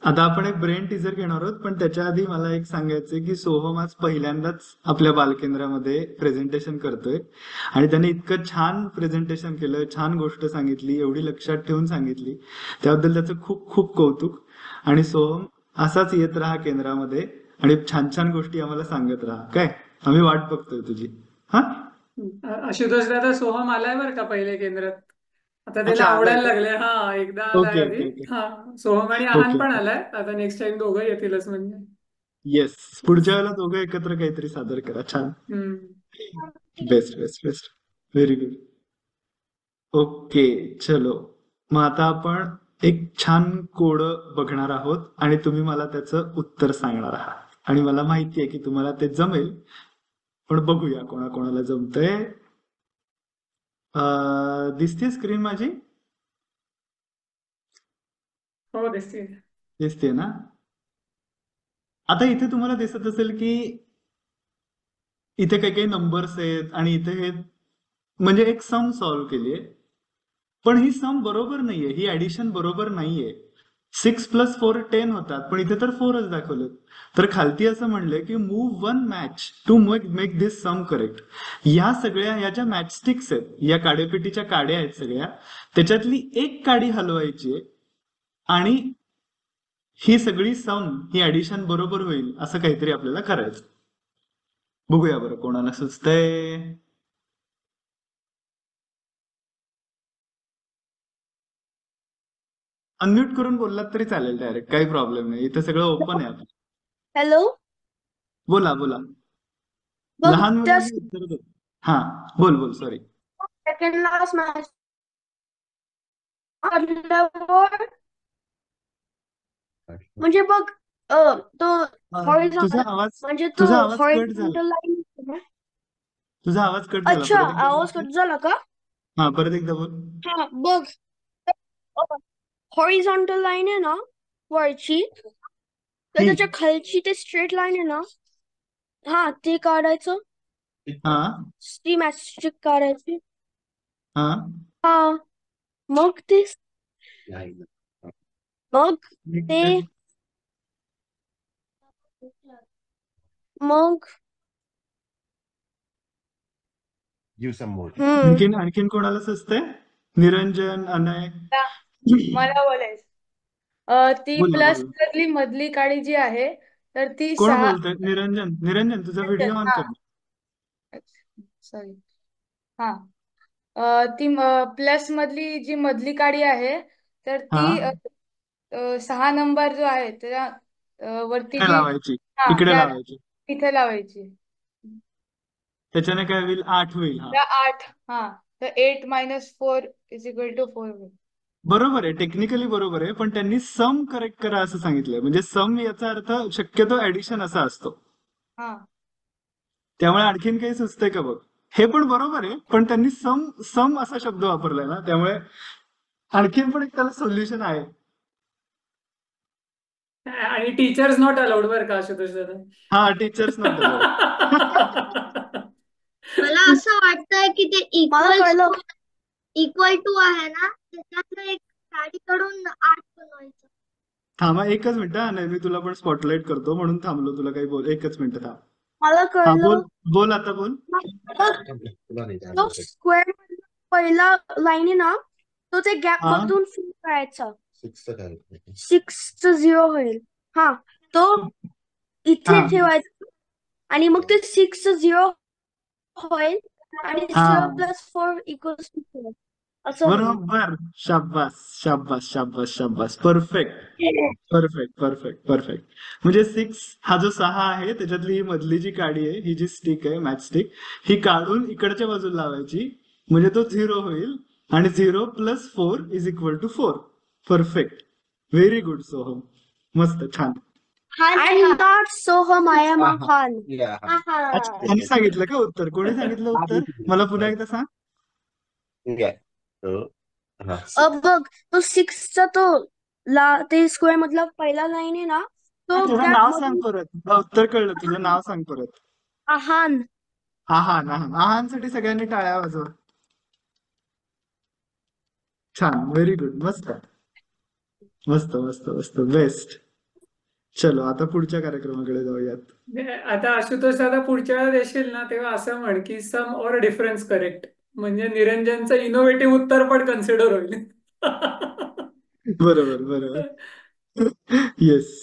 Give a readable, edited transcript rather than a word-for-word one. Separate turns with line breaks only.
आता आपण एक ब्रेन टीजर घेणार आहोत, पण त्याच्या आधी मला एक सांगायचंय की सोहम आज पहिल्यांदाच आपल्या बालकेंद्रामध्ये प्रेझेंटेशन करतोय आणि त्याने इतकं छान प्रेझेंटेशन केलं, छान गोष्ट सांगितली, एवढी लक्षात ठेवून सांगितली, त्याबद्दल त्याचं खूप खूप कौतुक. आणि सोहम, असाच येत राहा केंद्रामध्ये आणि छान छान गोष्टी आम्हाला सांगत राहा, काय? आम्ही वाट बघतोय तुझी. हा.
आशुतोष दादा, सोहम आलाय बरं का पहिले केंद्रात. आता त्याला
अच्छा, आलाय
आवडायला
का?
लागले. हा, एकदा आलाय
ओके
आधी.
ओके ओके
हा, सोहम आणि आहान
ओके.
पण आलाय. आता नेक्स्ट टाइम दोघं येतीलच म्हणजे.
येस, पुढच्या वेळेला दोघं एकत्र काहीतरी सादर करा. छान.
हम्म.
Best best best. Very good. Okay. चलो, मग आता आपण एक छान कोड बघणार आहोत आणि तुम्ही मला त्याचं उत्तर सांगणार आहात. आणि मला माहिती आहे की तुम्हाला ते जमेल, पण बघूया कोणाकोणाला जमतंय. दिसते स्क्रीन माझी?
हो, दिसते.
दिसते ना? आता इथे तुम्हाला दिसत असेल की इथे काही काही नंबर्स आहेत आणि इथे हे म्हणजे एक सम सॉल्व्ह केली आहे. पण ही सम बरोबर नाहीये, ही ऍडिशन बरोबर नाहीये. 6+4 10 होतात, पण इथे तर 4च दाखवलेत. तर खालती असं म्हणलंय की move one match to make this sum correct. या सगळ्या या ज्या मॅचस्टिक्स आहेत, या काड्यापेटीच्या काड्या आहेत सगळ्या, त्याच्यातली एक काडी हलवायची आहे आणि ही सगळी सम, ही ऍडिशन बरोबर होईल असं काहीतरी आपल्याला करायचं. बघूया बरं कोणाला सुचतंय. अनम्यूट करून बोललात तरी चालेल डायरेक्ट, काही प्रॉब्लेम नाही, इथं सगळं ओपन आहे आता.
हॅलो.
बोला बोला.
बघ
लहान
त्या
मुलांनी उत्तर दे. हा, बोल बोल, सॉरी.
सेकंड लास्ट मॅच हरल्यावर म्हणजे बघ तो
तुझा
हॉरिझॉन्टल
आवाज
म्हणजे तो
तुझा आवाज कट झाला.
Horizontal line.
तुझा आवाज कट झाला,
अच्छा,
परत एकदा
आवाज
बोल.
कट झाला का?
हा, परत एकदा बोल.
हा, बघ हॉरिझॉन्टल लाईन आहे ना वरची, तर
ही.
त्याच्या खालची ते स्ट्रेट लाईन आहे ना, हा ते काढायचं.
हा
ती मॅच काढायची.
हा.
हा, मग ते मग ते मग
आणखीन आणखीन कोणाला सुचतंय? निरंजन, अनय.
मला बोलायचं. ती
बोला
प्लस
बोला.
मधली मधली काडी जी आहे, तर ती
कोण
6.
बोलतंय? निरंजन. निरंजन, तुझा व्हिडिओ ऑन
हा,
कर.
सॉरी. हा, ती प्लस मधली जी मधली काडी आहे, तर
हा,
ती 6 नंबर जो आहे त्याच्या वरती
इकडे
जी,
लावायची.
हा,
इकडे
त्या
लावायची.
तिथे लावायची.
त्याच्याने काय होईल? 8 होईल. हा,
त्या 8. हा, तर 8 - 4 = 4 होईल.
बरोबर आहे, टेक्निकली बरोबर आहे, पण त्यांनी सम करेक्ट करा असं सांगितलंय. म्हणजे सम याचा अर्थ शक्यतो ऍडिशन असा असतो.
हा,
त्यामुळे आणखीन काही सुचतंय का बघ. हे पण बरोबर आहे, पण त्यांनी सम सम असा शब्द वापरलाय ना, त्यामुळे आणखीन पण एक त्याला सोल्युशन आहे.
आणि टीचर्स नॉट अलाउड बरं का आशुतोष दादा.
हा, टीचर्स नॉट अलाउड.
मला असं वाटतंय की ते
मला कळलं.
इक्वल टू आहे ना, त्याच्यातलं एक काडीकडून 8 बनवायचं.
थांबा एकच मिनिट. हा, नाही, मी तुला पण स्पॉटलाइट करतो म्हणून थांबलो. तुला काही बोल, एकच मिनिट थांब.
मला
हा, बोल
कळलं.
बोल, आता बोल.
तो स्क्वेअर पहिला लाईन आहे ना, तो ते गॅप
हा
मधून फिल करायचा. 6चं 0 होईल. हा, तो
हा
इथे ठेवायचा आणि मग ते 6चं 0 होईल आणि
हा
0+4 = 4 असं होईल.
बरोबर. शाबास शाबास शाबास शाबास. Perfect perfect perfect perfect. म्हणजे 6, हा जो 6 आहे त्याच्यातली ही मधली जी काडी आहे, ही जी स्टिक आहे, मॅच स्टिक, ही काढून इकडच्या बाजूला लावायची, म्हणजे तो 0 होईल आणि 0+4 = 4. परफेक्ट. Very good Soham. मस्त, छान.
I'm not Soham, I am a Khan.
अच्छा, त्यांनी सांगितलं का उत्तर? कोणी सांगितलं उत्तर? मला पुन्हा एकदा सांग.
बघ, तो 6चा ते स्क्वेअर मधला पहिला लाईन आहे ना, तो
तुझं
गॅप
नाव सांग
मधून.
परत. मला उत्तर कळलं, तुझं नाव सांग परत.
आहान.
आहान. आहान. आहानसाठी सगळ्यांनी टाळ्या वाजवा. छान, व्हेरी गुड. मस्त मस्त मस्त मस्त. बेस्ट. चलो आता पुढच्या कार्यक्रमाकडे जाऊयात.
आता आशुतोष दादा पुढच्या वेळेला येशील ना तेव्हा असं म्हण की सम ऑर डिफरन्स करेक्ट, म्हणजे निरंजनचं इनोव्हेटिव्ह उत्तर पण कन्सिडर होईल.
बरोबर बरोबर. येस.